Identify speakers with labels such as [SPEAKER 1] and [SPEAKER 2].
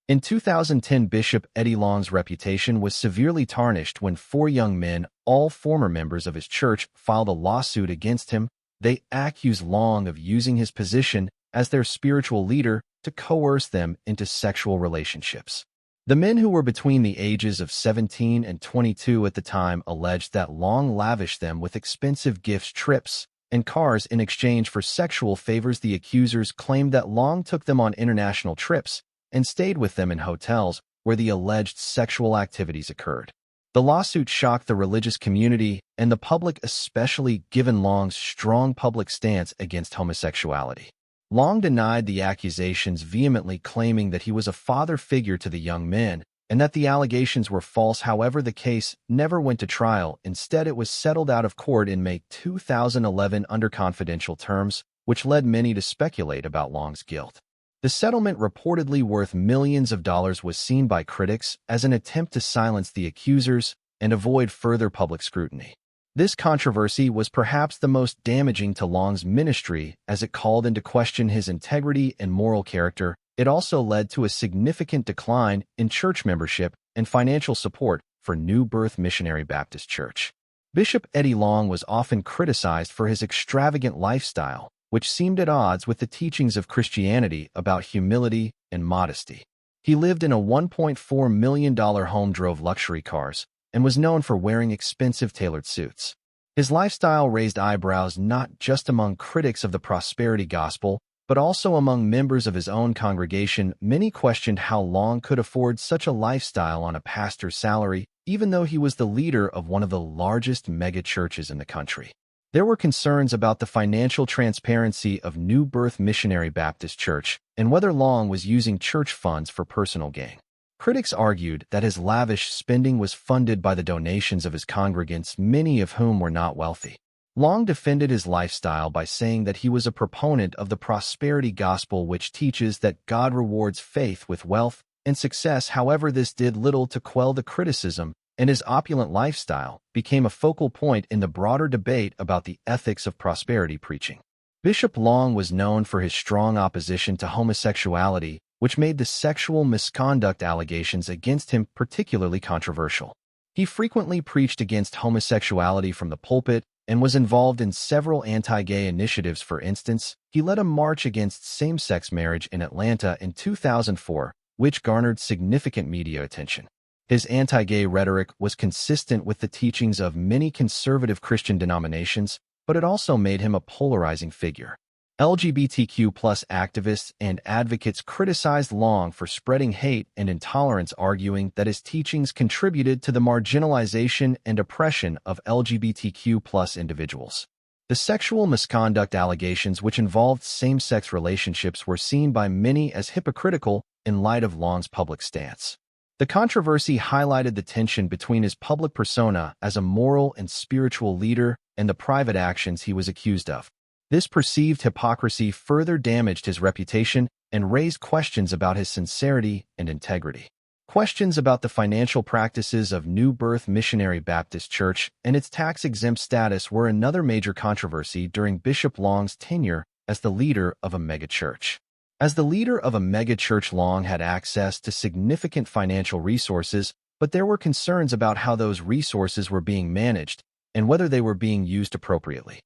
[SPEAKER 1] In 2010, Bishop Eddie Long's reputation was severely tarnished when four young men, all former members of his church, filed a lawsuit against him. They accused Long of using his position as their spiritual leader to coerce them into sexual relationships. The men, who were between the ages of 17 and 22 at the time, alleged that Long lavished them with expensive gifts, trips, and cars in exchange for sexual favors. The accusers claimed that Long took them on international trips and stayed with them in hotels where the alleged sexual activities occurred. The lawsuit shocked the religious community and the public, especially given Long's strong public stance against homosexuality. Long denied the accusations vehemently, claiming that he was a father figure to the young men and that the allegations were false. However, the case never went to trial. Instead, it was settled out of court in May 2011 under confidential terms, which led many to speculate about Long's guilt. The settlement, reportedly worth millions of dollars, was seen by critics as an attempt to silence the accusers and avoid further public scrutiny. This controversy was perhaps the most damaging to Long's ministry, as it called into question his integrity and moral character. It also led to a significant decline in church membership and financial support for New Birth Missionary Baptist Church. Bishop Eddie Long was often criticized for his extravagant lifestyle, which seemed at odds with the teachings of Christianity about humility and modesty. He lived in a $1.4 million home, drove luxury cars, and was known for wearing expensive tailored suits. His lifestyle raised eyebrows not just among critics of the prosperity gospel, but also among members of his own congregation. Many questioned how Long could afford such a lifestyle on a pastor's salary, even though he was the leader of one of the largest mega-churches in the country. There were concerns about the financial transparency of New Birth Missionary Baptist Church and whether Long was using church funds for personal gain. Critics argued that his lavish spending was funded by the donations of his congregants, many of whom were not wealthy. Long defended his lifestyle by saying that he was a proponent of the prosperity gospel, which teaches that God rewards faith with wealth and success. However, this did little to quell the criticism, and his opulent lifestyle became a focal point in the broader debate about the ethics of prosperity preaching. Bishop Long was known for his strong opposition to homosexuality, which made the sexual misconduct allegations against him particularly controversial. He frequently preached against homosexuality from the pulpit and was involved in several anti-gay initiatives. For instance, he led a march against same-sex marriage in Atlanta in 2004, which garnered significant media attention. His anti-gay rhetoric was consistent with the teachings of many conservative Christian denominations, but it also made him a polarizing figure. LGBTQ+ activists and advocates criticized Long for spreading hate and intolerance, arguing that his teachings contributed to the marginalization and oppression of LGBTQ+ individuals. The sexual misconduct allegations, which involved same-sex relationships, were seen by many as hypocritical in light of Long's public stance. The controversy highlighted the tension between his public persona as a moral and spiritual leader and the private actions he was accused of. This perceived hypocrisy further damaged his reputation and raised questions about his sincerity and integrity. Questions about the financial practices of New Birth Missionary Baptist Church and its tax-exempt status were another major controversy during Bishop Long's tenure as the leader of a megachurch. As the leader of a megachurch, Long had access to significant financial resources, but there were concerns about how those resources were being managed and whether they were being used appropriately.